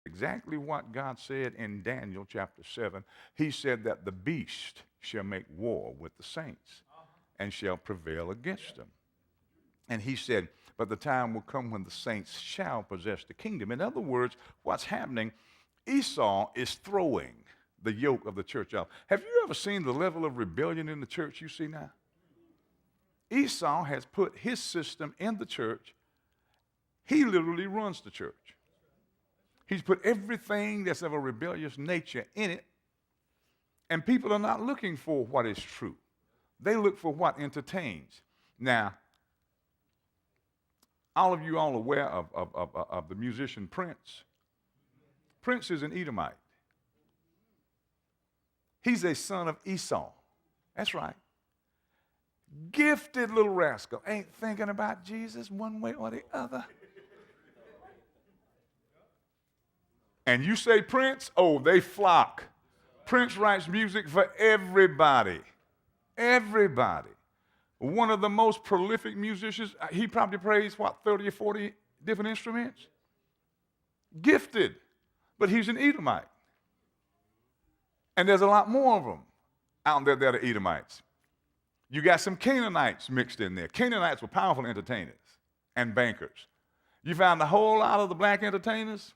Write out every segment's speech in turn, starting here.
exactly what God said in Daniel chapter 7. He said that the beast shall make war with the saints and shall prevail against them. And he said, but the time will come when the saints shall possess the kingdom. In other words, what's happening, Esau is throwing the yoke of the church off. Have you ever seen the level of rebellion in the church you see now? Esau has put his system in the church. He literally runs the church. He's put everything that's of a rebellious nature in it, and people are not looking for what is true. They look for what entertains. Now, all of you all aware of the musician Prince. Prince is an Edomite. He's a son of Esau. That's right. Gifted little rascal. Ain't thinking about Jesus one way or the other. And you say Prince, oh, they flock. Prince writes music for everybody. Everybody. One of the most prolific musicians, he probably plays, 30 or 40 different instruments? Gifted. But he's an Edomite. And there's a lot more of them out there that are Edomites. You got some Canaanites mixed in there. Canaanites were powerful entertainers and bankers. You found a whole lot of the black entertainers,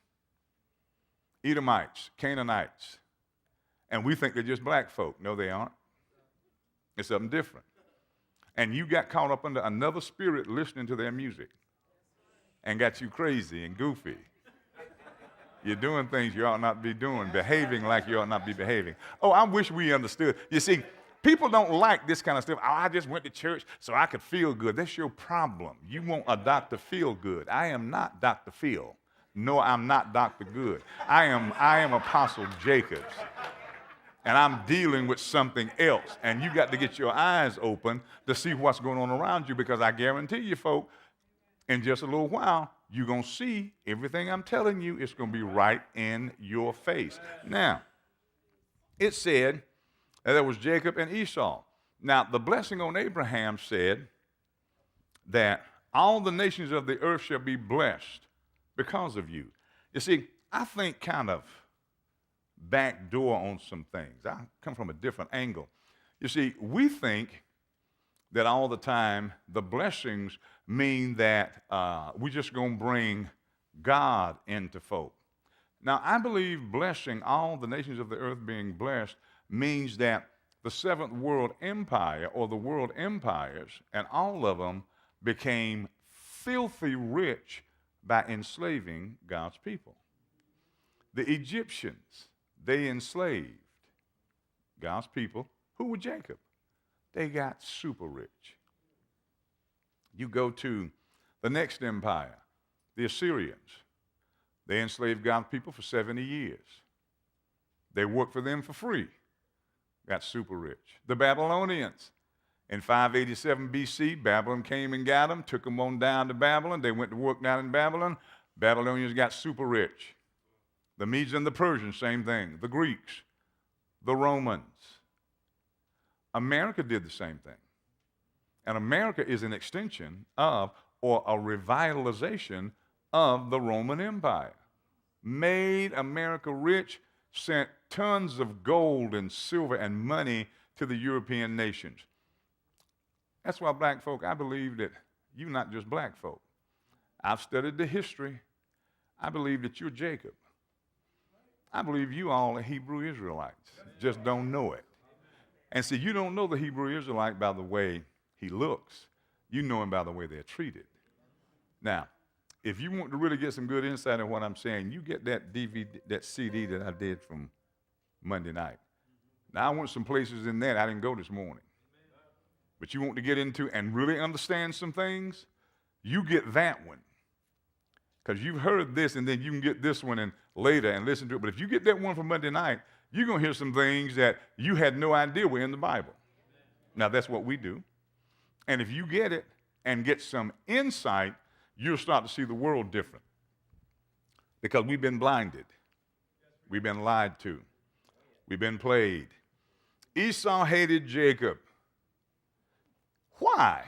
Edomites, Canaanites. And we think they're just black folk. No, they aren't. It's something different. And you got caught up under another spirit listening to their music and got you crazy and goofy. You're doing things you ought not be doing, behaving like you ought not be behaving. Oh, I wish we understood. You see, people don't like this kind of stuff. Oh, I just went to church so I could feel good. That's your problem. You want a Dr. Feel Good. I am not Dr. Phil. No, I'm not Dr. Good. I am Apostle Jacobs. And I'm dealing with something else. And you got to get your eyes open to see what's going on around you, because I guarantee you, folk, in just a little while, you're going to see everything I'm telling you. It's going to be right in your face. Now, it said that there was Jacob and Esau. Now, the blessing on Abraham said that all the nations of the earth shall be blessed because of you. You see, I think kind of back door on some things. I come from a different angle. You see, we think that all the time the blessings mean that we're just going to bring God into folk. Now, I believe blessing, all the nations of the earth being blessed, means that the seventh world empire, or the world empires, and all of them became filthy rich by enslaving God's people. The Egyptians, they enslaved God's people. Who were Jacob? They got super rich. You go to the next empire, the Assyrians. They enslaved God's people for 70 years. They worked for them for free. Got super rich. The Babylonians. In 587 BC, Babylon came and got them, took them on down to Babylon. They went to work down in Babylon. Babylonians got super rich. The Medes and the Persians, same thing. The Greeks, the Romans. America did the same thing. And America is an extension of, or a revitalization of, the Roman Empire. Made America rich, sent tons of gold and silver and money to the European nations. That's why black folk, I believe that you're not just black folk. I've studied the history. I believe that you're Jacob. I believe you all are Hebrew Israelites, just don't know it. And see, you don't know the Hebrew Israelite by the way he looks. You know him by the way they're treated. Now, if you want to really get some good insight in what I'm saying, you get that DVD, that CD that I did from Monday night. Now, I went some places in there I didn't go this morning. But you want to get into and really understand some things, you get that one. Because you've heard this, and then you can get this one and later and listen to it. But if you get that one from Monday night, you're going to hear some things that you had no idea were in the Bible. Now, that's what we do. And if you get it and get some insight, you'll start to see the world different. Because we've been blinded. We've been lied to. We've been played. Esau hated Jacob. Why?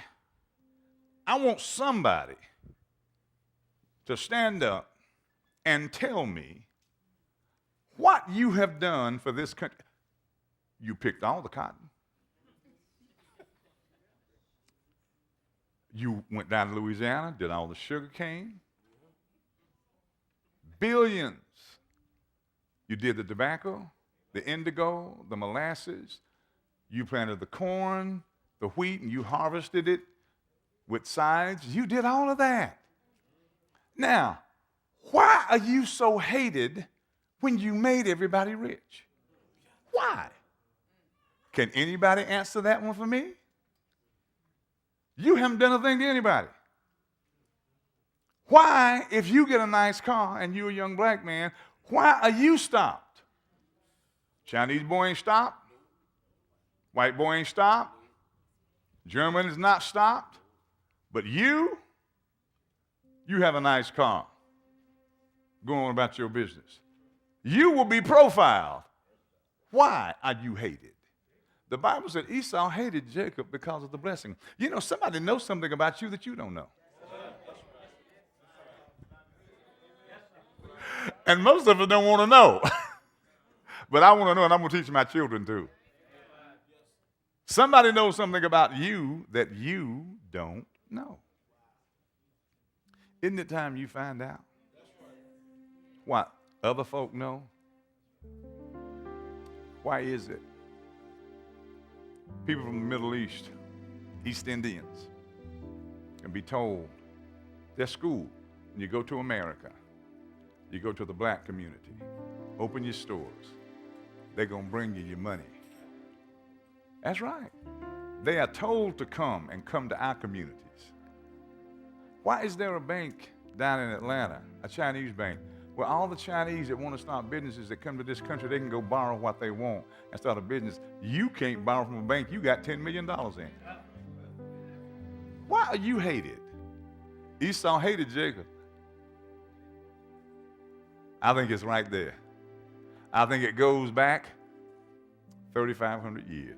I want somebody to stand up and tell me what you have done for this country. You picked all the cotton. You went down to Louisiana, did all the sugar cane. Billions. You did the tobacco, the indigo, the molasses. You planted the corn, the wheat, and you harvested it with sides. You did all of that. Now, why are you so hated when you made everybody rich? Why? Can anybody answer that one for me? You haven't done a thing to anybody. Why, if you get a nice car and you're a young black man, why are you stopped? Chinese boy ain't stopped. White boy ain't stopped. German is not stopped. But you have a nice car. Go on about your business. You will be profiled. Why are you hated? The Bible said Esau hated Jacob because of the blessing. You know, somebody knows something about you that you don't know. And most of us don't want to know. But I want to know, and I'm going to teach my children too. Somebody knows something about you that you don't know. Isn't it time you find out what other folk know? Why is it? People from the Middle East, East Indians, can be told they're schooled. When you go to America, you go to the black community, open your stores, they're going to bring you your money. That's right. They are told to come to our communities. Why is there a bank down in Atlanta, a Chinese bank, where all the Chinese that want to start businesses that come to this country, they can go borrow what they want and start a business? You can't borrow from a bank you got $10 million in. Why are you hated? Esau hated Jacob. I think it's right there. I think it goes back 3,500 years.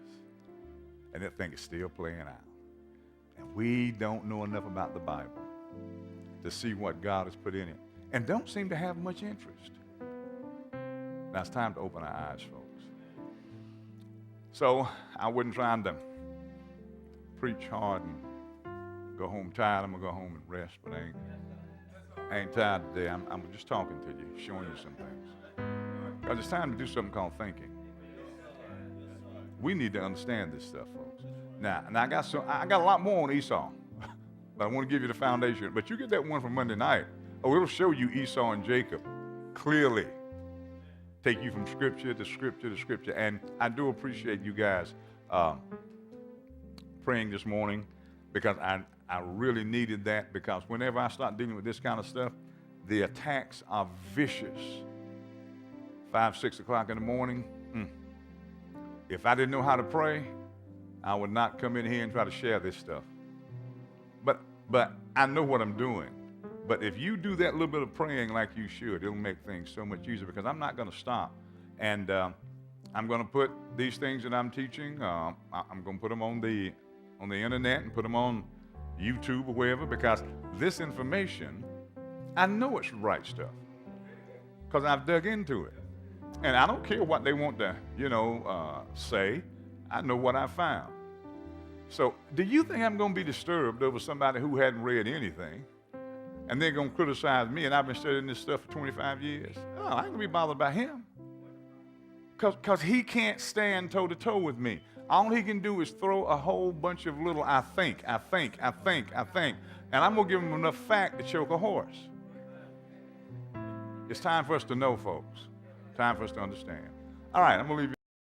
And that thing is still playing out. And we don't know enough about the Bible to see what God has put in it, and don't seem to have much interest. Now it's time to open our eyes, folks. So I wasn't trying to preach hard and go home tired. I'm going to go home and rest, but I ain't tired today. I'm just talking to you, showing you some things. Because it's time to do something called thinking. We need to understand this stuff, folks. Now I got a lot more on Esau, but I want to give you the foundation. But you get that one from Monday night. Oh, it'll show you Esau and Jacob clearly. Take you from scripture to scripture to scripture. And I do appreciate you guys praying this morning, because I really needed that, because whenever I start dealing with this kind of stuff, the attacks are vicious. 5, 6 o'clock in the morning. If I didn't know how to pray, I would not come in here and try to share this stuff. But I know what I'm doing. But if you do that little bit of praying like you should, it'll make things so much easier, because I'm not going to stop. And I'm going to put these things that I'm teaching, I'm going to put them on the internet and put them on YouTube or wherever, because this information, I know it's right stuff, because I've dug into it. And I don't care what they want to, say. I know what I found. So do you think I'm going to be disturbed over somebody who hadn't read anything, and they're going to criticize me, and I've been studying this stuff for 25 years? Oh, I ain't going to be bothered by him, because he can't stand toe-to-toe with me. All he can do is throw a whole bunch of little I think, and I'm going to give him enough fact to choke a horse. It's time for us to know, folks. Time for us to understand. All right, I'm going to leave you.